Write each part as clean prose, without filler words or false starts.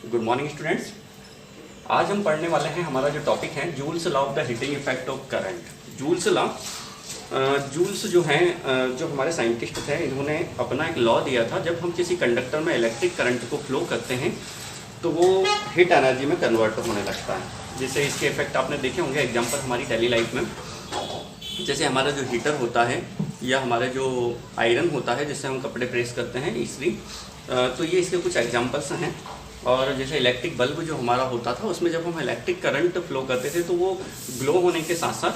Good morning students. आज हम पढ़ने वाले हैं, हमारा जो टॉपिक है Joule's law of the heating effect of current. Joule's law, Joule's जो हैं, जो हमारे साइंटिस्ट थे, इन्होंने अपना एक लॉ दिया था। जब हम किसी कंडक्टर में इलेक्ट्रिक करंट को फ्लो करते हैं तो वो हीट एनर्जी में कन्वर्ट होने लगता है। जैसे इसके इफेक्ट आपने देखे होंगे एग्जाम्पल हमारी डेली लाइफ में। जैसे हमारा जो हीटर होता है या हमारा जो आयरन होता है जिससे हम कपड़े प्रेस करते हैं इस्त्री, तो ये इसके कुछ एग्जांपल्स हैं। और जैसे इलेक्ट्रिक बल्ब जो हमारा होता था उसमें जब हम इलेक्ट्रिक करंट फ्लो करते थे तो वो ग्लो होने के साथ साथ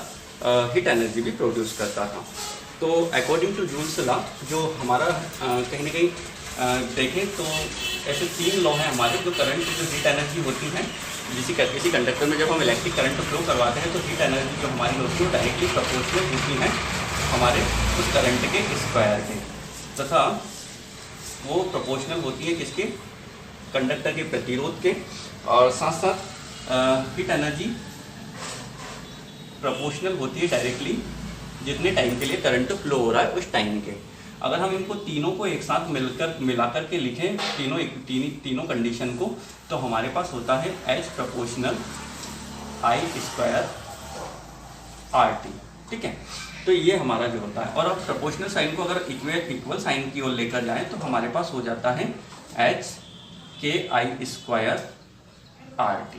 हीट एनर्जी भी प्रोड्यूस करता था। तो अकॉर्डिंग टू जूल्स लॉ, जो हमारा कहीं ना कहीं देखें तो ऐसे 3 लॉ हैं हमारे, जो करंट जो हीट एनर्जी होती है किसी कंडक्टर में जब हम इलेक्ट्रिक करंट फ्लो करवाते हैं तो हीट एनर्जी जो हमारी होती है डायरेक्टली प्रोपोर्शनल होती है हमारे उस करंट के स्क्वायर के, तथा वो प्रोपोर्शनल होती है किसके, कंडक्टर के प्रतिरोध के। और साथ साथ हीट एनर्जी प्रोपोर्शनल होती है डायरेक्टली जितने टाइम के लिए करंट फ्लो हो रहा है उस टाइम के। अगर हम इनको तीनों को एक साथ मिलाकर के लिखें, तीनों कंडीशन को, तो हमारे पास होता है H proportional I square RT। ठीक है, तो ये हमारा जो होता है। और अब प्रोपोर्शनल साइन को अगर इक्वल साइन की ओर लेकर जाएं तो हमारे पास हो जाता है H के I स्क्वायर RT।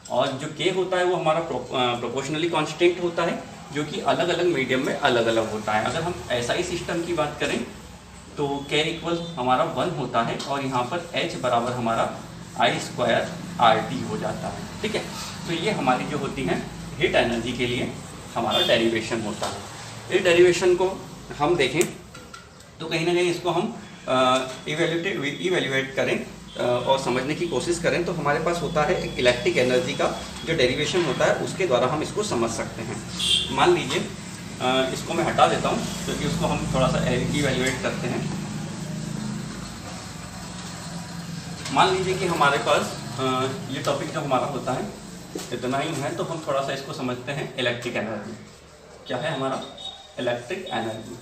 और जो K होता है वो हमारा प्रोपोर्शनली कांस्टेंट होता है, जो कि अलग अलग मीडियम में अलग अलग होता है। अगर हम SI सिस्टम की बात करें तो K इक्वल हमारा 1 होता है और यहाँ पर H बराबर हमारा I स्क्वायर RT हो जाता है। ठीक है, तो ये हमारी जो होती है हीट एनर्जी के लिए हमारा डेरिवेशन होता है। इस डेरिवेशन को हम देखें तो कहीं ना कहीं इसको हम इवेल्युएट करें और समझने की कोशिश करें तो हमारे पास होता है एक इलेक्ट्रिक एनर्जी का जो डेरिवेशन होता है, उसके द्वारा हम इसको समझ सकते हैं। मान लीजिए इसको मैं हटा देता हूँ क्योंकि उसको हम थोड़ा सा इवेल्युएट करते हैं। मान लीजिए कि हमारे पास ये टॉपिक जो हमारा होता है इतना ही है, तो हम थोड़ा सा इसको समझते हैं। इलेक्ट्रिक एनर्जी क्या है हमारा, इलेक्ट्रिक एनर्जी।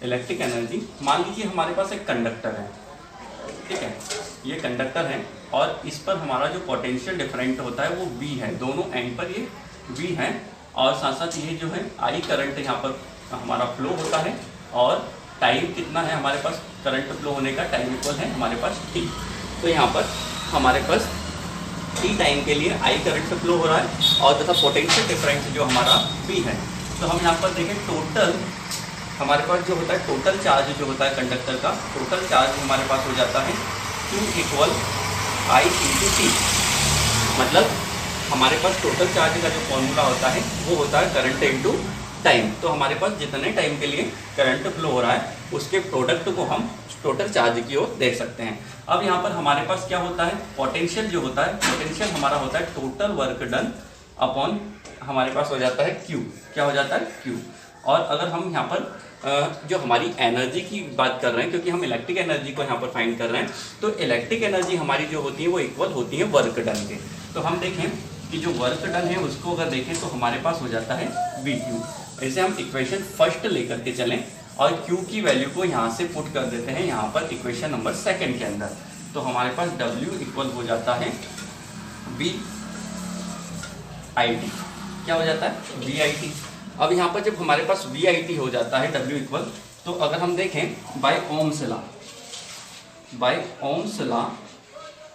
इलेक्ट्रिक एनर्जी, मान लीजिए हमारे पास एक कंडक्टर है। ठीक है, ये कंडक्टर है और इस पर हमारा जो पोटेंशियल डिफरेंट होता है वो V है, दोनों एंड पर ये V है। और साथ साथ ये जो है I करंट यहाँ पर हमारा फ्लो होता है। और टाइम कितना है हमारे पास करंट फ्लो होने का, टाइम इक्वल है हमारे पास T। तो यहाँ पर हमारे पास T टाइम के लिए I करंट फ्लो हो रहा है और तथा पोटेंशियल डिफरेंस जो हमारा V है। तो हम यहाँ पर देखें टोटल हमारे पास जो होता है टोटल चार्ज जो होता है कंडक्टर का, टोटल चार्ज हमारे पास हो जाता है Q equal I into T। मतलब हमारे पास टोटल चार्ज का जो फॉर्मूला होता है वो होता है करंट इंटू टाइम। तो हमारे पास जितने टाइम के लिए करंट फ्लो हो रहा है उसके प्रोडक्ट को हम टोटल चार्ज की ओर देख सकते हैं। अब यहाँ पर हमारे पास क्या होता है, पोटेंशियल जो होता है, पोटेंशियल हमारा होता है टोटल वर्क डन अपॉन हमारे पास हो जाता है Q। क्या हो जाता है Q। और अगर हम यहाँ पर जो हमारी एनर्जी की बात कर रहे हैं, क्योंकि हम इलेक्ट्रिक एनर्जी को यहाँ पर फाइंड कर रहे हैं, तो इलेक्ट्रिक एनर्जी हमारी जो होती है वो इक्वल होती है वर्क डन के। तो हम देखें कि जो वर्क डन है उसको अगर देखें तो हमारे पास हो जाता है VQ। ऐसे हम इक्वेशन फर्स्ट लेकर के चलें और Q की वैल्यू को यहाँ से पुट कर देते हैं यहाँ पर इक्वेशन नंबर 2 के अंदर। तो हमारे पास W इक्वल हो जाता है VIT। क्या हो जाता है, VIT। अब यहाँ पर जब हमारे पास VIT हो जाता है W इक्वल, तो अगर हम देखें बाय ओम्स लॉ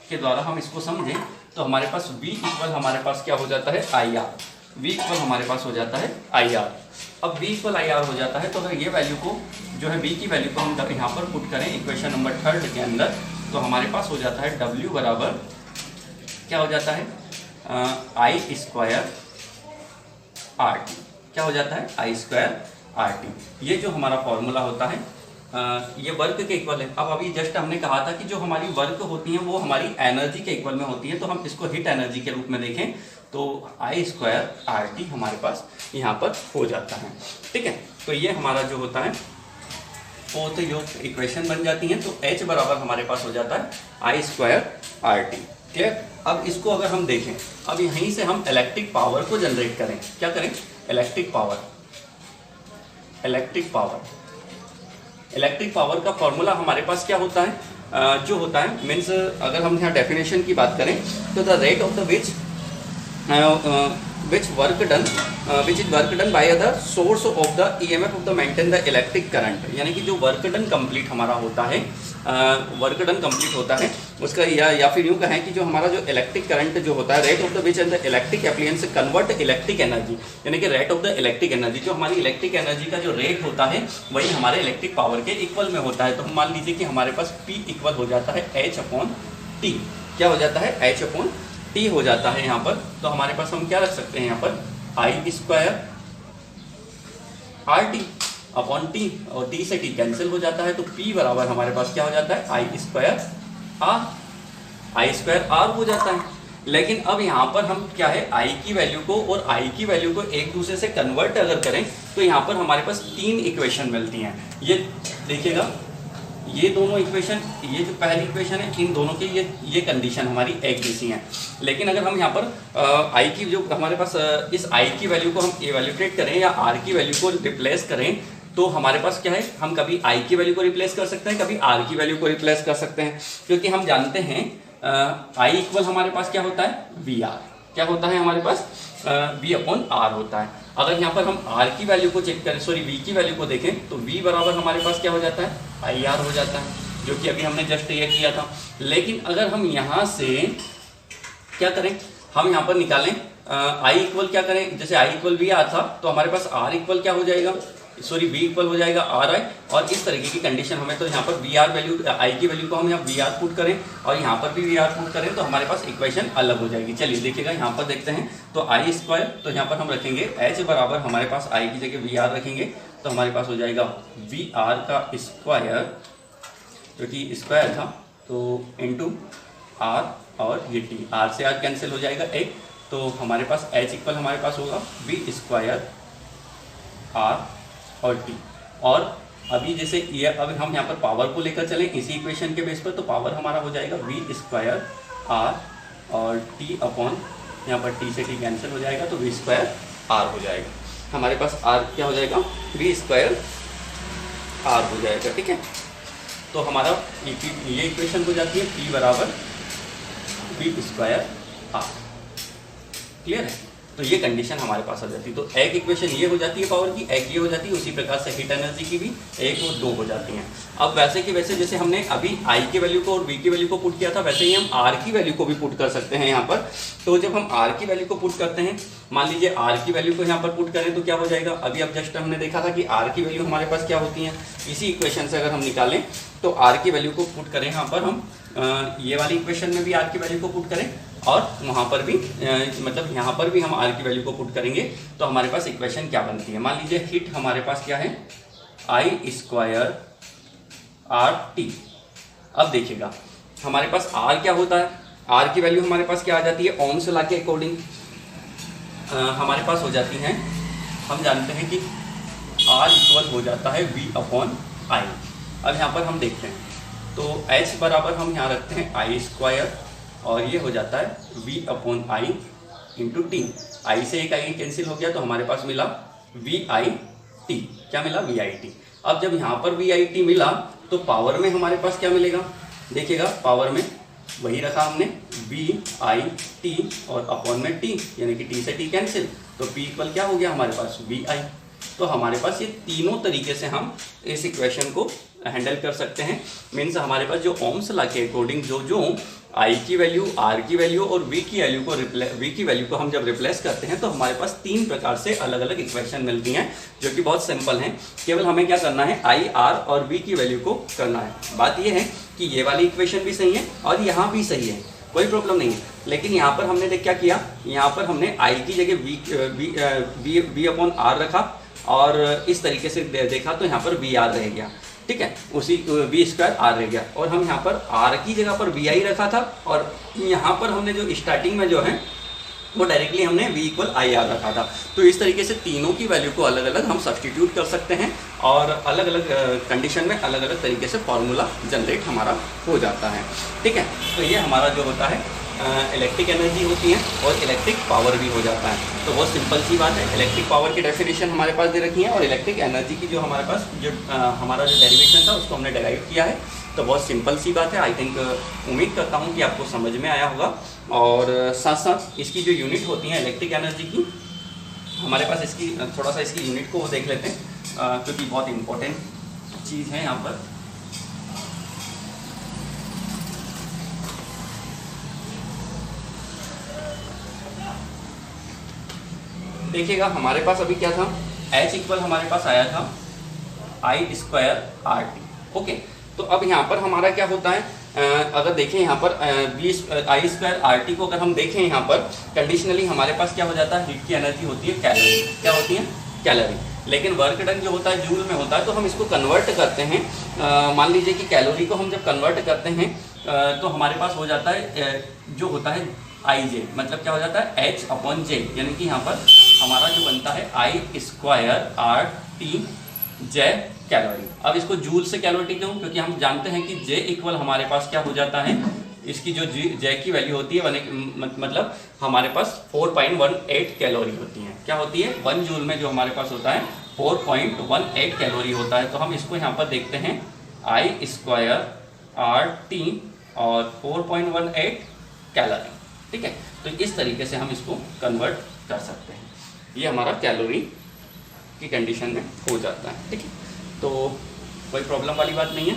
के द्वारा हम इसको समझें तो हमारे पास V इक्वल हमारे पास क्या हो जाता है IR। V इक्वल हमारे पास हो जाता है IR। अब V इक्वल IR हो जाता है तो अगर ये वैल्यू को जो है V की वैल्यू को हम यहाँ पर पुट करें इक्वेशन नंबर 3 के अंदर, तो हमारे पास हो जाता है W बराबर क्या हो जाता है I स्क्वायर RT। क्या हो जाता है I स्क्वायर RT। ये जो हमारा फॉर्मूला होता है ये वर्क के इक्वल है। अब अभी जस्ट हमने कहा था कि जो हमारी वर्क होती है वो हमारी एनर्जी के इक्वल में होती है, तो हम इसको हीट एनर्जी के रूप में देखें तो I स्क्वायर RT हमारे पास यहाँ पर हो जाता है। ठीक है, तो ये हमारा जो होता है वो तो जो इक्वेशन बन जाती है, तो H बराबर हमारे पास हो जाता है I स्क्वायर RT। ठीक, अब इसको अगर हम देखें, अब यहीं से हम इलेक्ट्रिक पावर को जनरेट करें। क्या करें, इलेक्ट्रिक पावर इलेक्ट्रिक पावर का फॉर्मूला हमारे पास क्या होता है, जो होता है मीन्स अगर हम यहाँ डेफिनेशन की बात करें तो the rate of the which is work done by the source of the EMF of the maintain the electric current, यानी कि जो वर्क डन कंप्लीट हमारा होता है, वर्क डन कंप्लीट होता है उसका या फिर यूँ कहें कि जो हमारा जो इलेक्ट्रिक करंट जो होता है, rate of the which and the electric appliances convert electric energy, यानी कि rate of the electric energy, जो हमारी इलेक्ट्रिक एनर्जी का जो रेट होता है वही हमारे इलेक्ट्रिक पावर के इक्वल में होता है। तो मान लीजिए कि हमारे पास P इक्वल हो जाता है H/T, क्या हो जाता है H/T हो जाता है यहाँ पर। तो हमारे पास हम क्या रख सकते हैं यहाँ पर I² RT अपॉन T, और T से T कैंसिल हो जाता है, तो P बराबर हमारे पास क्या हो जाता है I² R हो जाता है। लेकिन अब यहाँ पर हम क्या है I की वैल्यू को और I की वैल्यू को एक दूसरे से कन्वर्ट अगर करें तो यहाँ पर हमारे पास 3 इक्वेशन मिलती हैं। ये देखिएगा, ये दोनों इक्वेशन, ये जो पहली इक्वेशन है, इन दोनों की ये कंडीशन हमारी एक जैसी हैं। लेकिन अगर हम यहाँ पर I की जो हमारे पास इस I की वैल्यू को हम इवैल्यूएट करें या R की वैल्यू को रिप्लेस करें तो हमारे पास क्या है, हम कभी I की वैल्यू को रिप्लेस कर सकते हैं, कभी R की वैल्यू को रिप्लेस कर सकते हैं, क्योंकि हम जानते हैं I इक्वल हमारे पास क्या होता है VR, क्या होता है हमारे पास V/R होता है। अगर यहाँ पर हम R की वैल्यू को चेक करें, सॉरी V की वैल्यू को देखें तो V बराबर हमारे पास क्या हो जाता है IR हो जाता है, जो कि अभी हमने जस्ट ये किया था। लेकिन अगर हम यहाँ से क्या करें, हम यहाँ पर निकालें I इक्वल क्या करें, जैसे I इक्वल VR था तो हमारे पास R इक्वल क्या हो जाएगा, सॉरी V इक्वल हो जाएगा RI, और इस तरीके की कंडीशन हमें, तो यहाँ पर VR वैल्यू I की वैल्यू को हम यहाँ VR पुट करें और यहाँ पर भी VR पुट करें तो हमारे पास इक्वेशन अलग हो जाएगी। चलिए देखिएगा, यहाँ पर देखते हैं तो I², तो यहाँ पर हम रखेंगे H बराबर हमारे पास I की जगह VR रखेंगे तो हमारे पास हो जाएगा VR का स्क्वायर, जो कि स्क्वायर था तो इंटू R, और ये T, R से R कैंसिल हो जाएगा एक, तो हमारे पास H इक्वल हमारे पास होगा V² R और T। और अभी जैसे ये अब हम यहाँ पर पावर को लेकर चलें इसी इक्वेशन के बेस पर, तो पावर हमारा हो जाएगा V² R और T अपॉन, यहाँ पर T से T कैंसिल हो जाएगा तो V² R हो जाएगा। हमारे पास R क्या हो जाएगा, V² R हो जाएगा, ठीक है। तो हमारा ये इक्वेशन हो जाती है P बराबर V² R, क्लियर है। तो ये कंडीशन हमारे पास आ जाती है। तो एक इक्वेशन ये हो जाती है पावर की, एक ये हो जाती है, उसी प्रकार से हीट एनर्जी की भी 1 और 2 हो जाती हैं। अब वैसे कि वैसे जैसे हमने अभी I की वैल्यू को और V की वैल्यू को पुट किया था, वैसे ही हम R की वैल्यू को भी पुट कर सकते हैं यहाँ पर। तो जब हम R की वैल्यू को पुट करते हैं, मान लीजिए R की वैल्यू को यहाँ पर पुट करें तो क्या हो जाएगा, अभी अब जस्ट हमने देखा था कि R की वैल्यू हमारे पास क्या होती है, इसी इक्वेशन से अगर हम निकालें तो R की वैल्यू को पुट करें यहाँ पर हम, ये वाली इक्वेशन में भी R की वैल्यू को पुट करें और वहाँ पर भी मतलब यहाँ पर भी हम R की वैल्यू को पुट करेंगे तो हमारे पास इक्वेशन क्या बनती है। मान लीजिए हीट हमारे पास क्या है I² RT। अब देखिएगा हमारे पास R क्या होता है, R की वैल्यू हमारे पास क्या आ जाती है, ओम्स लॉ के अकॉर्डिंग हमारे पास हो जाती हैं, हम जानते हैं कि R इक्वल हो जाता है V/I। अब यहाँ पर हम देखते हैं तो H बराबर हम यहाँ रखते हैं I² और ये हो जाता है V/I इंटू T। I से एक I कैंसिल हो गया तो हमारे पास मिला VIT, क्या मिला VIT। अब जब यहाँ पर VIT मिला तो पावर में हमारे पास क्या मिलेगा, देखिएगा पावर में वही रखा हमने VIT और अपॉन में T, यानी कि T से T कैंसिल, तो P इक्वल क्या हो गया हमारे पास VI। तो हमारे पास ये तीनों तरीके से हम इस इक्वेशन को हैंडल कर सकते हैं। मीन्स हमारे पास जो ओम्स लॉ के अकॉर्डिंग जो I की वैल्यू, R की वैल्यू और V की वैल्यू को हम जब रिप्लेस करते हैं तो हमारे पास 3 प्रकार से अलग अलग इक्वेशन मिलती हैं, जो कि बहुत सिंपल हैं। केवल हमें क्या करना है, I, R और V की वैल्यू को करना है। बात यह है कि ये वाली इक्वेशन भी सही है और यहाँ भी सही है, कोई प्रॉब्लम नहीं है। लेकिन यहाँ पर हमने क्या किया, यहाँ पर हमने I की जगह V/R रखा और इस तरीके से देखा तो यहाँ पर VR रह गया, ठीक है, उसी V² R रह गया। और हम यहाँ पर R की जगह पर VI रखा था और यहाँ पर हमने जो स्टार्टिंग में जो है वो डायरेक्टली हमने V=IR रखा था। तो इस तरीके से तीनों की वैल्यू को अलग अलग हम सब्स्टिट्यूट कर सकते हैं और अलग अलग कंडीशन में अलग अलग तरीके से फॉर्मूला जनरेट हमारा हो जाता है, ठीक है। तो ये हमारा जो होता है इलेक्ट्रिक एनर्जी होती है और इलेक्ट्रिक पावर भी हो जाता है। तो बहुत सिंपल सी बात है, इलेक्ट्रिक पावर की डेफिनेशन हमारे पास दे रखी है और इलेक्ट्रिक एनर्जी की जो हमारे पास जो हमारा जो डेरिवेशन था उसको हमने डेराइव किया है। तो बहुत सिंपल सी बात है। आई थिंक उम्मीद करता हूँ कि आपको समझ में आया होगा। और साथ साथ इसकी जो यूनिट होती हैं इलेक्ट्रिक एनर्जी की, हमारे पास इसकी थोड़ा सा इसकी यूनिट को देख लेते हैं, क्योंकि बहुत इंपॉर्टेंट चीज़ है यहाँ पर। देखिएगा हमारे पास अभी क्या था, H इक्वल हमारे पास आया था I स्क्वायर RT। ओके, तो अब यहाँ पर हमारा क्या होता है, अगर देखें यहाँ पर I स्क्वायर RT को अगर हम देखें यहाँ पर कंडीशनली हमारे पास क्या हो जाता है, हीट की एनर्जी होती है कैलोरी। क्या होती है? कैलोरी। लेकिन वर्क डन जो होता है जूल में होता है, तो हम इसको कन्वर्ट करते हैं। मान लीजिए कि कैलोरी को हम जब कन्वर्ट करते हैं तो हमारे पास हो जाता है जो होता है IJ, मतलब क्या हो जाता है H/J, यानी कि यहाँ पर हमारा जो बनता है I square RT J calorie. अब इसको जूल से कैलोरी क्यों? क्योंकि हम जानते हैं कि J इक्वल हमारे पास क्या हो जाता है, इसकी जो J की वैल्यू होती है मतलब हमारे पास 4.18 कैलोरी होती है। क्या होती है? 1 जूल में जो हमारे पास होता है 4.18 कैलोरी होता है। तो हम इसको यहाँ पर देखते हैं I स्क्वायर RT और 4.18 कैलोरी। ठीक है, तो इस तरीके से हम इसको कन्वर्ट कर सकते हैं। ये हमारा कैलोरी की कंडीशन में हो जाता है। ठीक है, तो कोई प्रॉब्लम वाली बात नहीं है।